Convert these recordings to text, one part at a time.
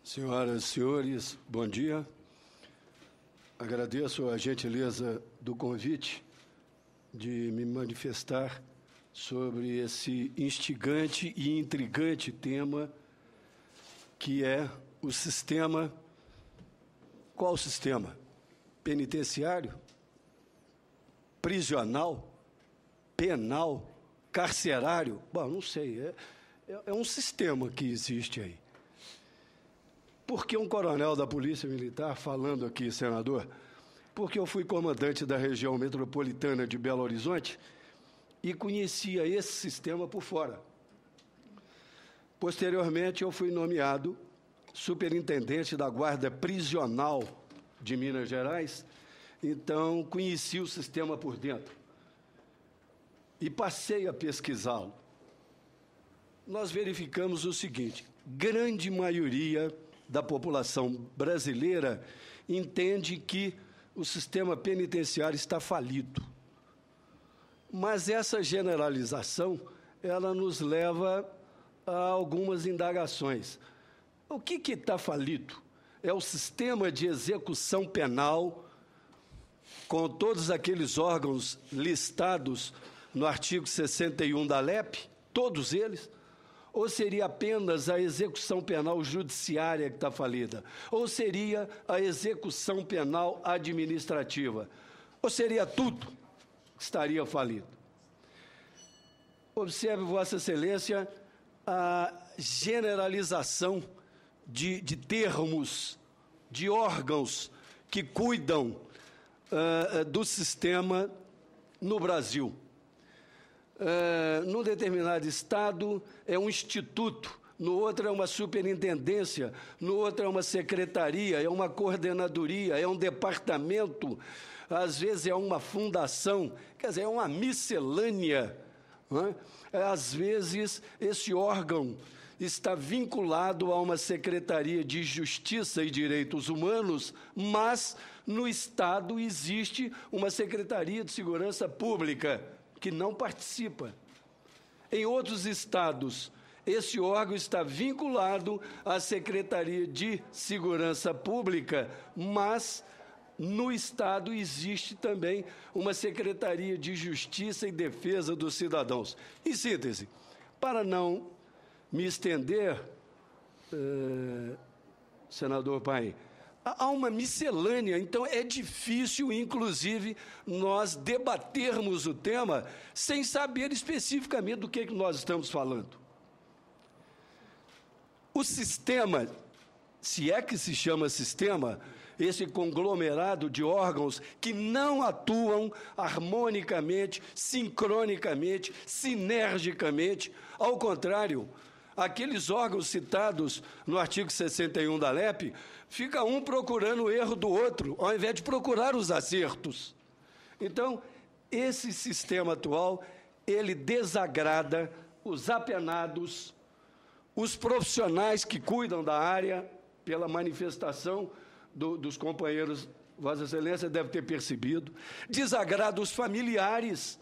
Senhoras e senhores, bom dia. Agradeço a gentileza do convite de me manifestar sobre esse instigante e intrigante tema que é o sistema. Qual o sistema? Penitenciário? Prisional? Penal? Carcerário? Bom, não sei. É um sistema que existe aí. Por que um coronel da Polícia Militar, falando aqui, senador? Porque eu fui comandante da região metropolitana de Belo Horizonte e conhecia esse sistema por fora. Posteriormente, eu fui nomeado superintendente da Guarda Prisional de Minas Gerais, então conheci o sistema por dentro e passei a pesquisá-lo. Nós verificamos o seguinte: grande maioria da população brasileira entende que o sistema penitenciário está falido. Mas essa generalização, ela nos leva a algumas indagações. O que está falido? É o sistema de execução penal, com todos aqueles órgãos listados no artigo 61 da LEP, todos eles? Ou seria apenas a execução penal judiciária que está falida? Ou seria a execução penal administrativa? Ou seria tudo que estaria falido? Observe, Vossa Excelência, a generalização de termos, de órgãos que cuidam do sistema no Brasil. Num determinado estado é um instituto, no outro é uma superintendência, no outro é uma secretaria, é uma coordenadoria, é um departamento, às vezes é uma fundação, quer dizer, é uma miscelânea, não é? Às vezes esse órgão está vinculado a uma Secretaria de Justiça e Direitos Humanos, mas no estado existe uma Secretaria de Segurança Pública, que não participa. Em outros estados, esse órgão está vinculado à Secretaria de Segurança Pública, mas no estado existe também uma Secretaria de Justiça e Defesa dos Cidadãos. Em síntese, para não me estender, senador Paim, há uma miscelânea, então é difícil, inclusive, nós debatermos o tema sem saber especificamente do que nós estamos falando. O sistema, se é que se chama sistema, esse conglomerado de órgãos que não atuam harmonicamente, sincronicamente, sinergicamente, ao contrário, aqueles órgãos citados no artigo 61 da LEP, fica um procurando o erro do outro, ao invés de procurar os acertos. Então, esse sistema atual, ele desagrada os apenados, os profissionais que cuidam da área, pela manifestação dos companheiros, Vossa Excelência deve ter percebido, desagrada os familiares,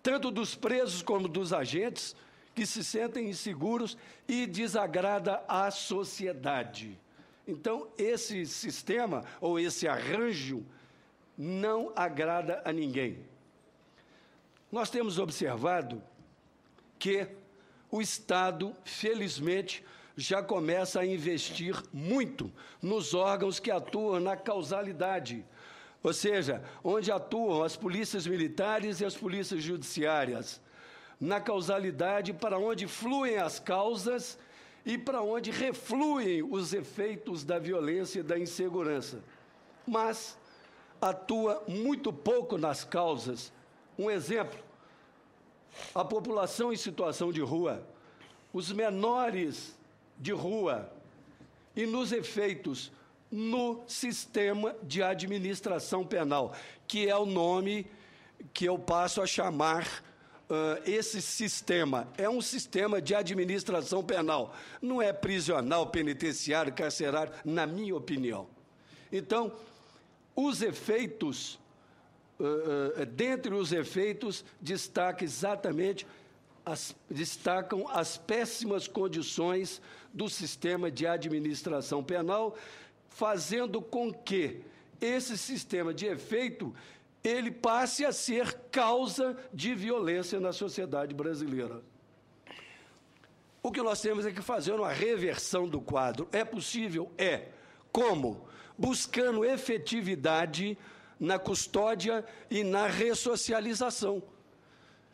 tanto dos presos como dos agentes, que se sentem inseguros, e desagrada a sociedade. Então, esse sistema, ou esse arranjo, não agrada a ninguém. Nós temos observado que o Estado, felizmente, já começa a investir muito nos órgãos que atuam na causalidade, ou seja, onde atuam as polícias militares e as polícias judiciárias, na causalidade para onde fluem as causas e para onde refluem os efeitos da violência e da insegurança. Mas atua muito pouco nas causas. Um exemplo: a população em situação de rua, os menores de rua, e nos efeitos no sistema de administração penal, que é o nome que eu passo a chamar. Esse sistema é um sistema de administração penal, não é prisional, penitenciário, carcerário, na minha opinião. Então, os efeitos, dentre os efeitos, destaca exatamente destacam as péssimas condições do sistema de administração penal, fazendo com que esse sistema de efeito ele passe a ser causa de violência na sociedade brasileira. O que nós temos é que fazer uma reversão do quadro. É possível? É. Como? Buscando efetividade na custódia e na ressocialização.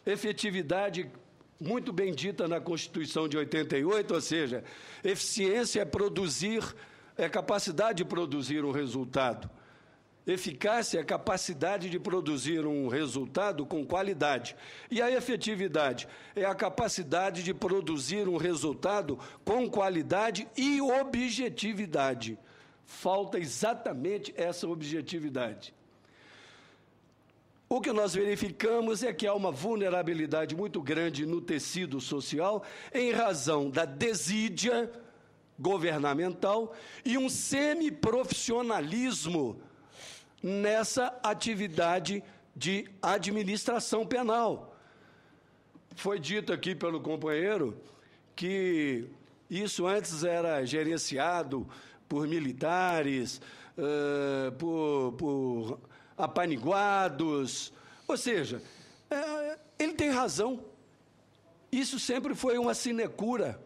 Efetividade muito bem dita na Constituição de 88, ou seja, eficiência é produzir, é capacidade de produzir um resultado. Eficácia é a capacidade de produzir um resultado com qualidade. E a efetividade é a capacidade de produzir um resultado com qualidade e objetividade. Falta exatamente essa objetividade. O que nós verificamos é que há uma vulnerabilidade muito grande no tecido social em razão da desídia governamental e um semiprofissionalismo nessa atividade de administração penal. Foi dito aqui pelo companheiro que isso antes era gerenciado por militares, por apaniguados, ou seja, ele tem razão. Isso sempre foi uma sinecura.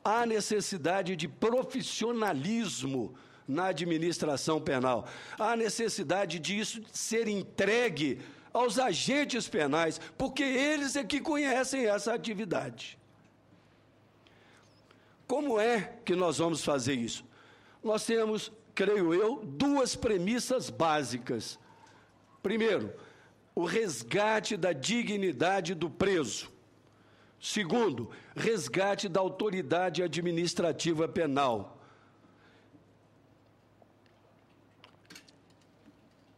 Há necessidade de profissionalismo na administração penal. Há necessidade disso ser entregue aos agentes penais, porque eles é que conhecem essa atividade. Como é que nós vamos fazer isso? Nós temos, creio eu, duas premissas básicas. Primeiro, o resgate da dignidade do preso. Segundo, resgate da autoridade administrativa penal.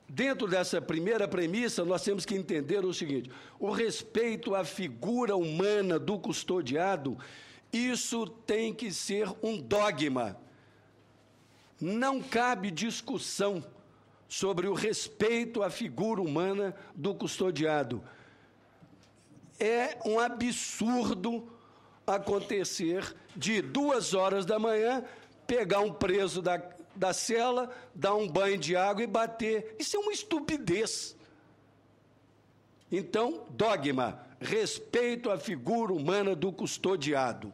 Dentro dessa primeira premissa, nós temos que entender o seguinte: o respeito à figura humana do custodiado, isso tem que ser um dogma. Não cabe discussão sobre o respeito à figura humana do custodiado. É um absurdo acontecer de 2 horas da manhã, pegar um preso da cela, dar um banho de água e bater. Isso é uma estupidez. Então, dogma, respeito à figura humana do custodiado.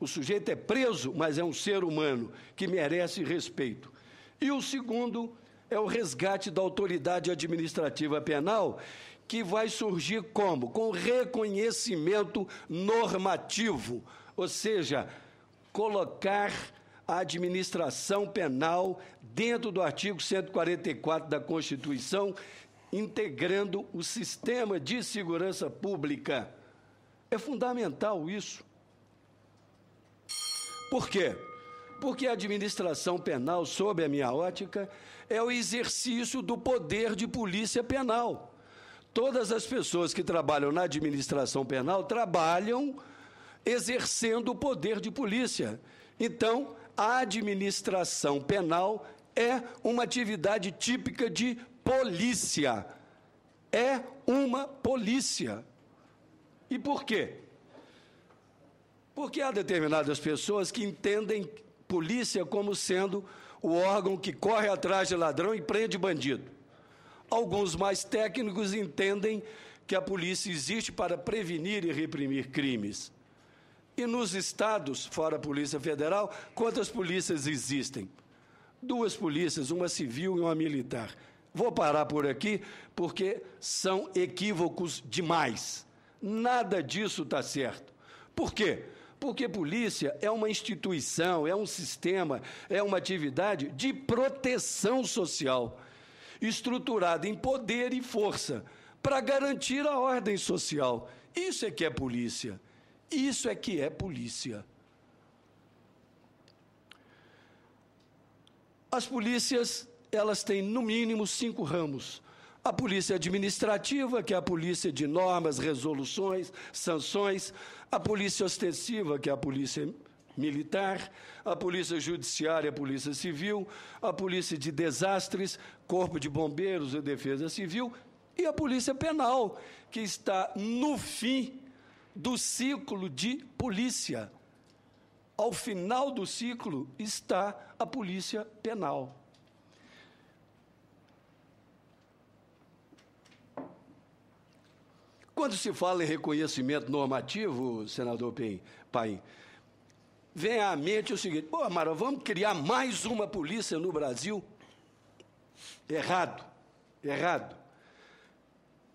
O sujeito é preso, mas é um ser humano que merece respeito. E o segundo é o resgate da autoridade administrativa penal, que vai surgir como? Com reconhecimento normativo, ou seja, colocar a administração penal dentro do artigo 144 da Constituição, integrando o sistema de segurança pública. É fundamental isso. Por quê? Porque a administração penal, sob a minha ótica, é o exercício do poder de polícia penal. Todas as pessoas que trabalham na administração penal trabalham exercendo o poder de polícia. Então, a administração penal é uma atividade típica de polícia. É uma polícia. E por quê? Porque há determinadas pessoas que entendem polícia como sendo o órgão que corre atrás de ladrão e prende bandido. Alguns mais técnicos entendem que a polícia existe para prevenir e reprimir crimes. E nos estados, fora a Polícia Federal, quantas polícias existem? 2 polícias, uma civil e uma militar. Vou parar por aqui, porque são equívocos demais. Nada disso está certo. Por quê? Porque polícia é uma instituição, é um sistema, é uma atividade de proteção social, estruturada em poder e força, para garantir a ordem social. Isso é que é polícia. Isso é que é polícia. As polícias, elas têm no mínimo 5 ramos. A polícia administrativa, que é a polícia de normas, resoluções, sanções. A polícia ostensiva, que é a polícia militar. A polícia judiciária, a polícia civil. A polícia de desastres, corpo de bombeiros e defesa civil. E a polícia penal, que está no fim do ciclo de polícia. Ao final do ciclo está a polícia penal. Quando se fala em reconhecimento normativo, senador Paim, vem à mente o seguinte: pô, Amaro, vamos criar mais uma polícia no Brasil? Errado, errado.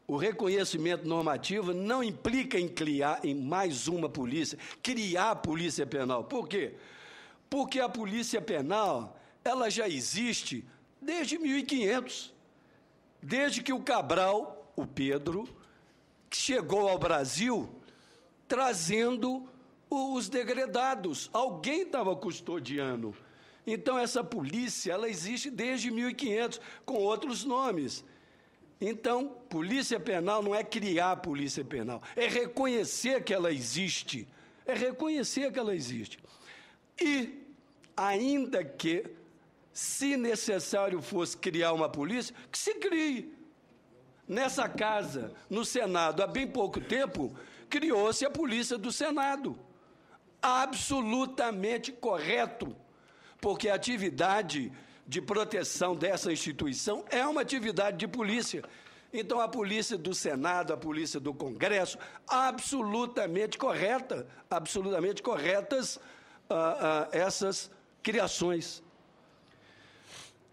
O reconhecimento normativo não implica em criar em mais uma polícia, criar a polícia penal. Por quê? Porque a polícia penal, ela já existe desde 1500, desde que o Cabral, o Pedro, chegou ao Brasil trazendo os degredados. Alguém estava custodiando. Então, essa polícia, ela existe desde 1500, com outros nomes. Então, polícia penal não é criar a polícia penal, é reconhecer que ela existe. É reconhecer que ela existe. E, ainda que, se necessário fosse criar uma polícia, que se crie. Nessa casa, no Senado, há bem pouco tempo, criou-se a Polícia do Senado. Absolutamente correto, porque a atividade de proteção dessa instituição é uma atividade de polícia. Então, a Polícia do Senado, a Polícia do Congresso, absolutamente corretas essas criações.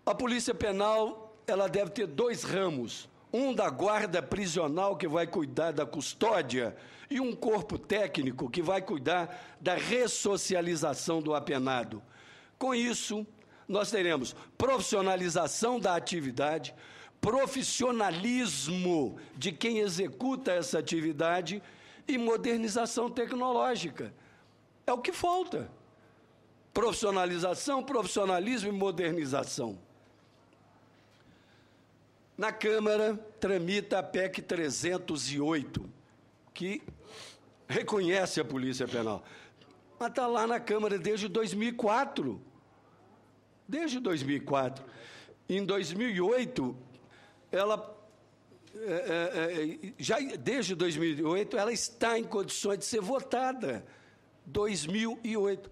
A Polícia Penal, ela deve ter dois ramos. Um da guarda prisional, que vai cuidar da custódia, e um corpo técnico, que vai cuidar da ressocialização do apenado. Com isso, nós teremos profissionalização da atividade, profissionalismo de quem executa essa atividade e modernização tecnológica. É o que falta. Profissionalização, profissionalismo e modernização. Na Câmara, tramita a PEC 308, que reconhece a Polícia Penal. Mas está lá na Câmara desde 2004. Desde 2004. Em 2008, desde 2008, ela está em condições de ser votada. 2008.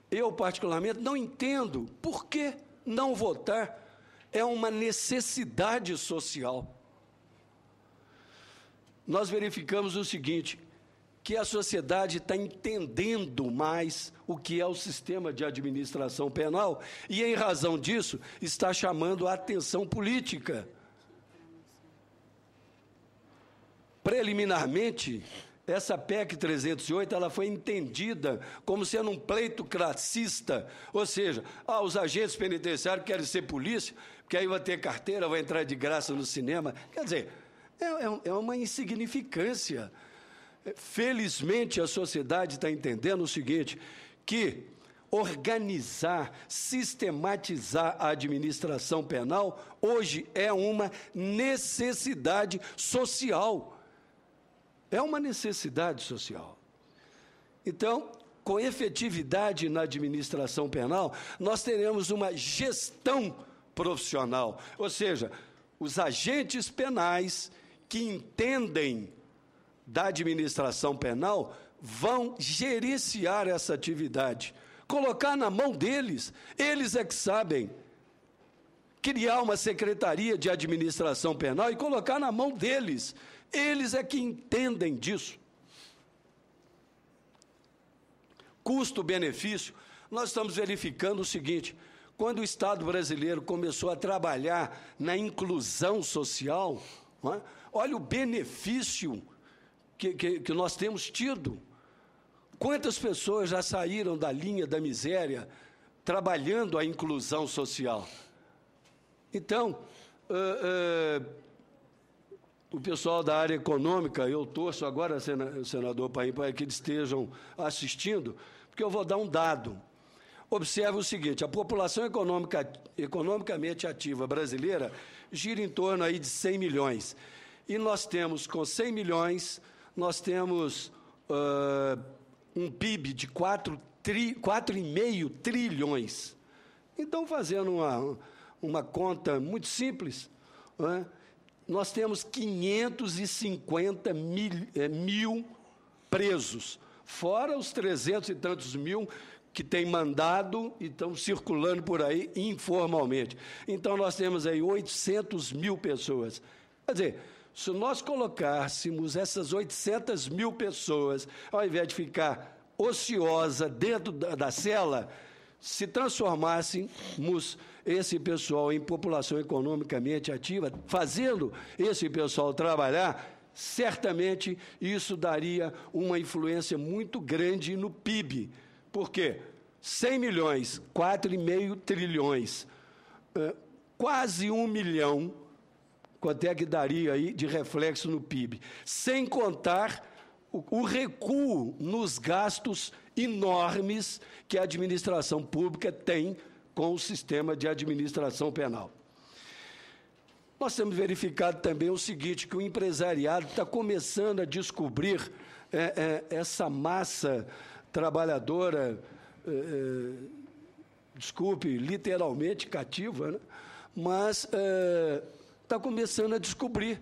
Eu, particularmente, não entendo por que não votar. É uma necessidade social. Nós verificamos o seguinte, que a sociedade está entendendo mais o que é o sistema de administração penal e, em razão disso, está chamando a atenção política. Preliminarmente, essa PEC 308, ela foi entendida como sendo um pleito classista, ou seja, os agentes penitenciários querem ser polícia, porque aí vai ter carteira, vai entrar de graça no cinema. Quer dizer, é uma insignificância. Felizmente, a sociedade está entendendo o seguinte, que organizar, sistematizar a administração penal, hoje é uma necessidade social. É uma necessidade social. Então, com efetividade na administração penal, nós teremos uma gestão profissional, ou seja, os agentes penais que entendem da administração penal vão gerenciar essa atividade, colocar na mão deles, eles é que sabem criar uma secretaria de administração penal e colocar na mão deles, eles é que entendem disso. Custo-benefício, nós estamos verificando o seguinte, quando o Estado brasileiro começou a trabalhar na inclusão social, não é? Olha o benefício que nós temos tido. Quantas pessoas já saíram da linha da miséria trabalhando a inclusão social? Então, o pessoal da área econômica, eu torço agora, senador Paim, para que eles estejam assistindo, porque eu vou dar um dado. Observe o seguinte, a população economicamente ativa brasileira gira em torno aí de 100 milhões. E nós temos, com 100 milhões, nós temos um PIB de 4,5 trilhões. Então, fazendo uma conta muito simples, nós temos 550 mil presos, fora os 300 e tantos mil que têm mandado e estão circulando por aí informalmente. Então, nós temos aí 800 mil pessoas. Quer dizer, se nós colocássemos essas 800 mil pessoas, ao invés de ficar ociosa dentro da cela, se transformássemos esse pessoal em população economicamente ativa, fazendo esse pessoal trabalhar, certamente isso daria uma influência muito grande no PIB. Por quê? 100 milhões, 4,5 trilhões, quase 1 milhão, quanto é que daria aí de reflexo no PIB? Sem contar o recuo nos gastos enormes que a administração pública tem com o sistema de administração penal. Nós temos verificado também o seguinte, que o empresariado está começando a descobrir essa massa trabalhadora, desculpe, literalmente cativa, né? Mas está começando a descobrir.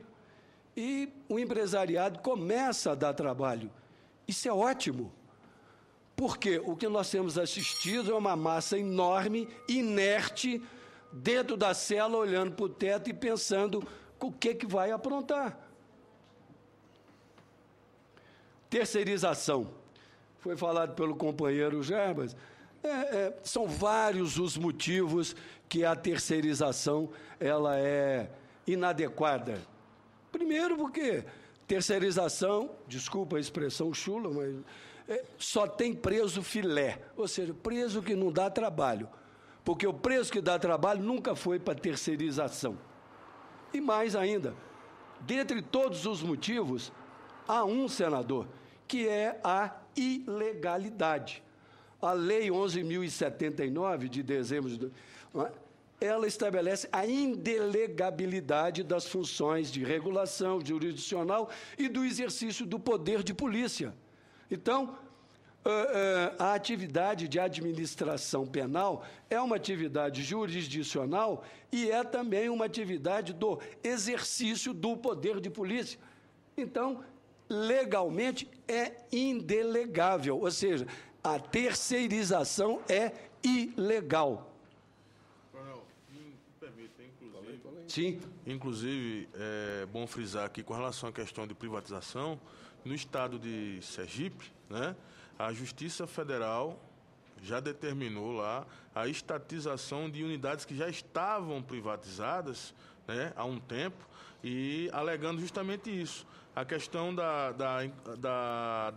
E o empresariado começa a dar trabalho. Isso é ótimo, porque o que nós temos assistido é uma massa enorme, inerte, dentro da cela, olhando para o teto e pensando o que vai aprontar. Terceirização. Foi falado pelo companheiro Jarbas. São vários os motivos que a terceirização ela é inadequada. Primeiro porque terceirização, desculpa a expressão chula, mas só tem preso filé, ou seja, preso que não dá trabalho, porque o preso que dá trabalho nunca foi para terceirização. E mais ainda, dentre todos os motivos, há um, senador, que é a ilegalidade. A Lei 11.079, de dezembro de... ela estabelece a indelegabilidade das funções de regulação jurisdicional e do exercício do poder de polícia. Então, a atividade de administração penal é uma atividade jurisdicional e é também uma atividade do exercício do poder de polícia. Então, legalmente é indelegável, ou seja, a terceirização é ilegal. Sim. Inclusive, é bom frisar aqui com relação à questão de privatização, no estado de Sergipe, né, a Justiça Federal já determinou lá a estatização de unidades que já estavam privatizadas, né, há um tempo, e alegando justamente isso, a questão da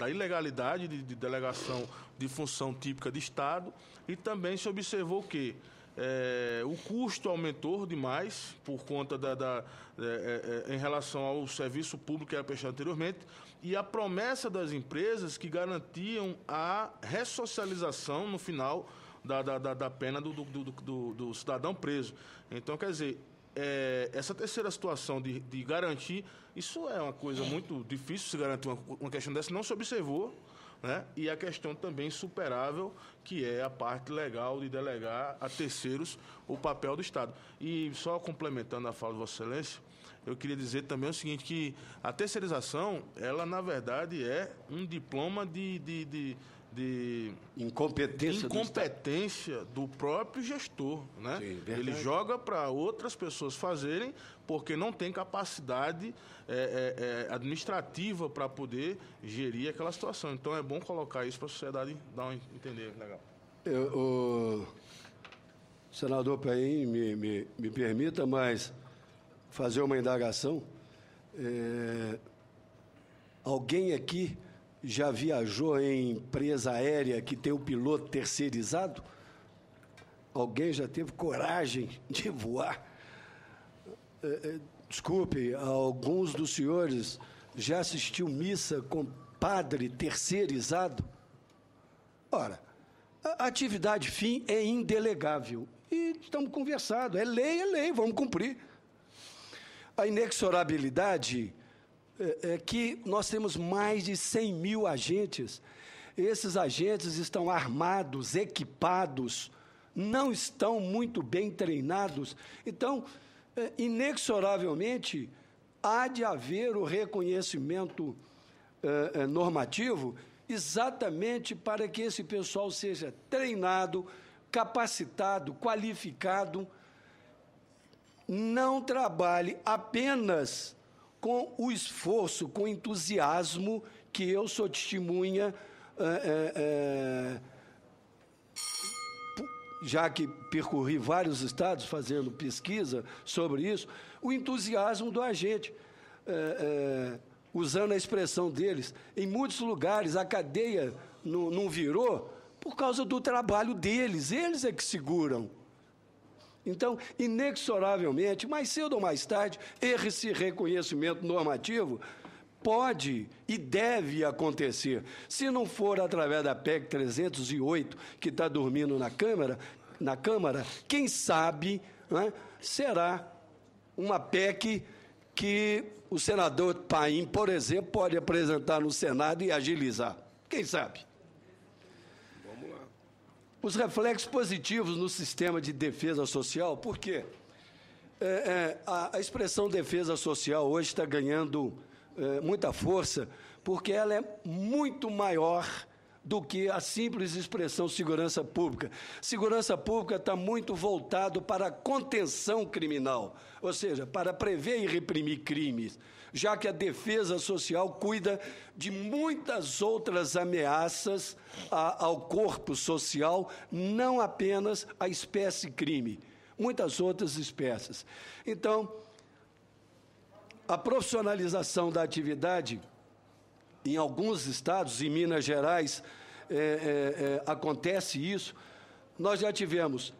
ilegalidade de delegação de função típica de Estado, e também se observou que o custo aumentou demais por conta em relação ao serviço público que era prestado anteriormente e a promessa das empresas que garantiam a ressocialização no final da pena do cidadão preso. Então, quer dizer, essa terceira situação de garantir, isso é uma coisa muito difícil, se garantir uma questão dessa, não se observou, né? E a questão também insuperável, que é a parte legal de delegar a terceiros o papel do Estado. E só complementando a fala de Vossa Excelência, eu queria dizer também o seguinte, que a terceirização, ela na verdade é um diploma de incompetência do próprio gestor, né? Sim, ele joga para outras pessoas fazerem porque não tem capacidade administrativa para poder gerir aquela situação. Então é bom colocar isso para a sociedade dar um entender legal. O senador Paim me permita, mas fazer uma indagação. Alguém aqui já viajou em empresa aérea que tem o piloto terceirizado? Alguém já teve coragem de voar? Desculpe, alguns dos senhores já assistiu missa com padre terceirizado? Ora, a atividade fim é indelegável. E estamos conversando, é lei, vamos cumprir. A inexorabilidade é que nós temos mais de 100 mil agentes. Esses agentes estão armados, equipados, não estão muito bem treinados. Então, inexoravelmente, há de haver o reconhecimento normativo exatamente para que esse pessoal seja treinado, capacitado, qualificado, não trabalhe apenas com o esforço, com o entusiasmo que eu sou testemunha, já que percorri vários estados fazendo pesquisa sobre isso, o entusiasmo do agente. Usando a expressão deles, em muitos lugares a cadeia não virou por causa do trabalho deles, eles é que seguram. Então, inexoravelmente, mais cedo ou mais tarde, esse reconhecimento normativo pode e deve acontecer. Se não for através da PEC 308, que está dormindo na Câmara, quem sabe, né, será uma PEC que o senador Paim, por exemplo, pode apresentar no Senado e agilizar. Quem sabe? Vamos lá. Os reflexos positivos no sistema de defesa social, por quê? A expressão defesa social hoje está ganhando muita força, porque ela é muito maior do que a simples expressão segurança pública. Segurança pública está muito voltado para a contenção criminal, ou seja, para prever e reprimir crimes, já que a defesa social cuida de muitas outras ameaças ao corpo social, não apenas à espécie crime, muitas outras espécies. Então, a profissionalização da atividade, em alguns estados, em Minas Gerais, acontece isso. Nós já tivemos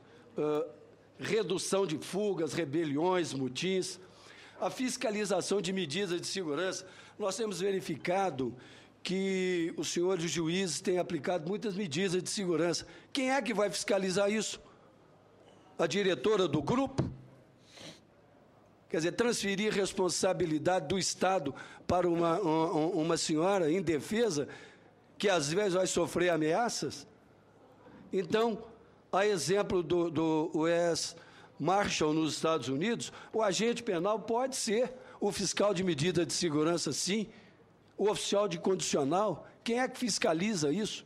redução de fugas, rebeliões, motins, a fiscalização de medidas de segurança. Nós temos verificado que os senhores juízes têm aplicado muitas medidas de segurança. Quem é que vai fiscalizar isso? A diretora do grupo? Quer dizer, transferir responsabilidade do Estado para uma senhora indefesa, que às vezes vai sofrer ameaças? Então, a exemplo do US Marshall nos Estados Unidos, o agente penal pode ser o fiscal de medida de segurança, sim, o oficial de condicional. Quem é que fiscaliza isso?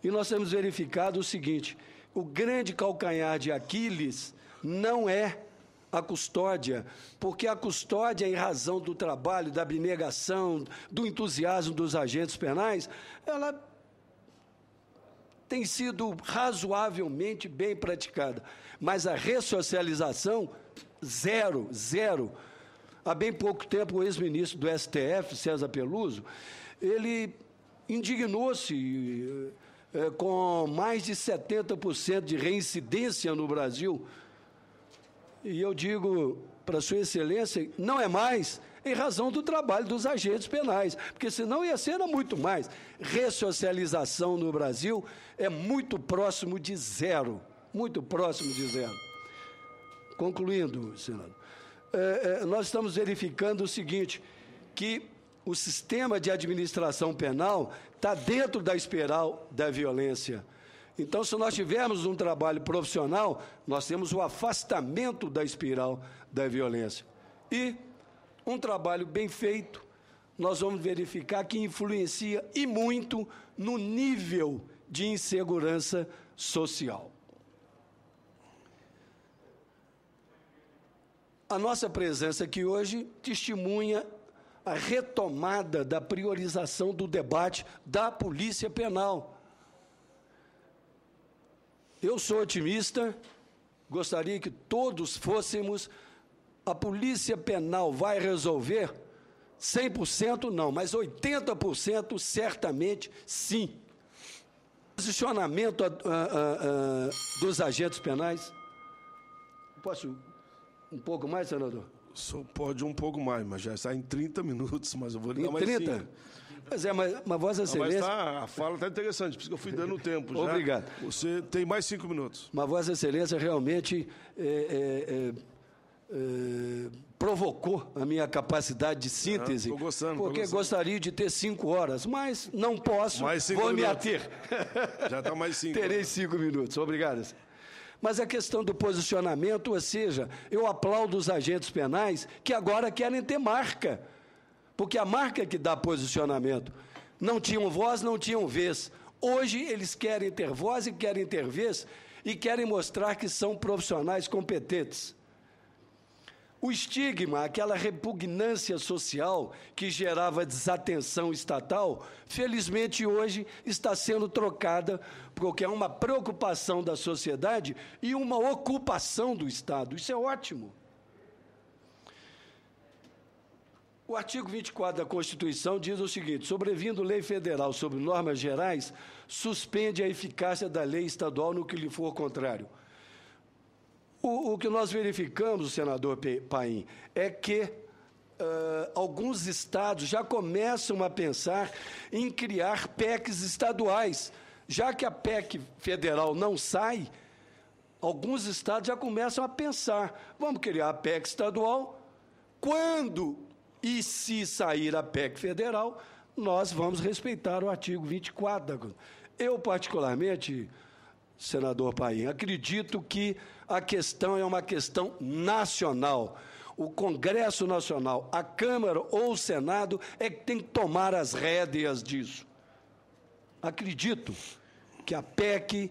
E nós temos verificado o seguinte: o grande calcanhar de Aquiles não é a custódia, porque a custódia, em razão do trabalho, da abnegação, do entusiasmo dos agentes penais, ela tem sido razoavelmente bem praticada. Mas a ressocialização, zero. Há bem pouco tempo, o ex-ministro do STF, César Peluso, ele indignou-se com mais de 70% de reincidência no Brasil. E eu digo para Sua Excelência, não é mais em razão do trabalho dos agentes penais, porque senão ia ser muito mais. Ressocialização no Brasil é muito próximo de zero, muito próximo de zero. Concluindo, senador, nós estamos verificando o seguinte, que o sistema de administração penal está dentro da espiral da violência. Então, se nós tivermos um trabalho profissional, nós temos o afastamento da espiral da violência. E um trabalho bem feito, nós vamos verificar que influencia e muito no nível de insegurança social. A nossa presença aqui hoje testemunha a retomada da priorização do debate da Polícia Penal. Eu sou otimista, gostaria que todos fôssemos. A Polícia Penal vai resolver? 100% não, mas 80% certamente sim. Posicionamento dos agentes penais. Posso um pouco mais, senador? Só pode um pouco mais, mas já está em 30 minutos, mas eu vou lhe dar mais 30? 5. Pois é, mas Vossa Excelência... a fala está interessante, por isso que eu fui dando tempo já. Obrigado. Você tem mais 5 minutos. Mas Vossa Excelência realmente provocou a minha capacidade de síntese. Estou gostando. Porque gostaria de ter 5 horas, mas não posso, vou me ater. Já está mais 5. Terei 5 minutos. Obrigado. Mas a questão do posicionamento, ou seja, eu aplaudo os agentes penais que agora querem ter marca. porque a marca que dá posicionamento. Não tinham voz, não tinham vez. Hoje eles querem ter voz e querem ter vez e querem mostrar que são profissionais competentes. O estigma, aquela repugnância social que gerava desatenção estatal, felizmente hoje está sendo trocada porque é uma preocupação da sociedade e uma ocupação do Estado. Isso é ótimo. O artigo 24 da Constituição diz o seguinte: sobrevindo lei federal sobre normas gerais, suspende a eficácia da lei estadual no que lhe for contrário. O que nós verificamos, senador Paim, é que alguns estados já começam a pensar em criar PECs estaduais. Já que a PEC federal não sai, alguns estados já começam a pensar, vamos criar a PEC estadual, quando e se sair a PEC federal, nós vamos respeitar o artigo 24. Eu, particularmente, senador Paim, acredito que a questão é uma questão nacional. O Congresso Nacional, a Câmara ou o Senado é que tem que tomar as rédeas disso. Acredito que a PEC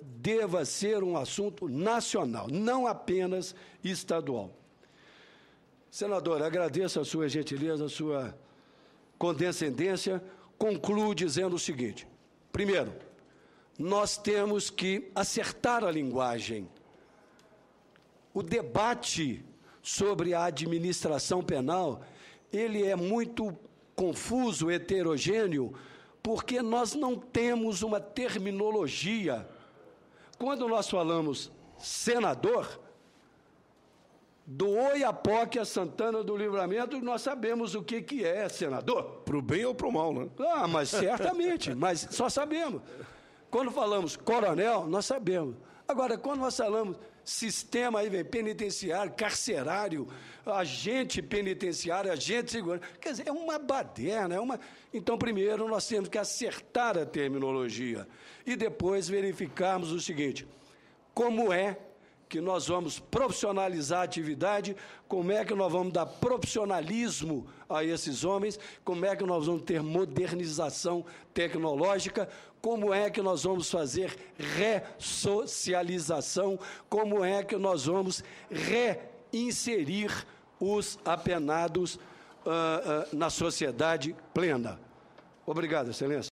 deva ser um assunto nacional, não apenas estadual. Senador, agradeço a sua gentileza, a sua condescendência. Concluo dizendo o seguinte: primeiro, nós temos que acertar a linguagem. O debate sobre a administração penal, ele é muito confuso, heterogêneo, porque nós não temos uma terminologia. Quando nós falamos senador, do Oiapoque a Santana do Livramento, nós sabemos o que é senador. Para o bem ou para o mal, né? Ah, mas certamente, mas só sabemos. Quando falamos coronel, nós sabemos. Agora, quando nós falamos sistema aí, penitenciário, carcerário, agente penitenciário, agente de segurança, quer dizer, é uma baderna, Então, primeiro, nós temos que acertar a terminologia e depois verificarmos o seguinte: como é que nós vamos profissionalizar a atividade, como é que nós vamos dar profissionalismo a esses homens, como é que nós vamos ter modernização tecnológica, como é que nós vamos fazer ressocialização, como é que nós vamos reinserir os apenados na sociedade plena. Obrigado, Excelência.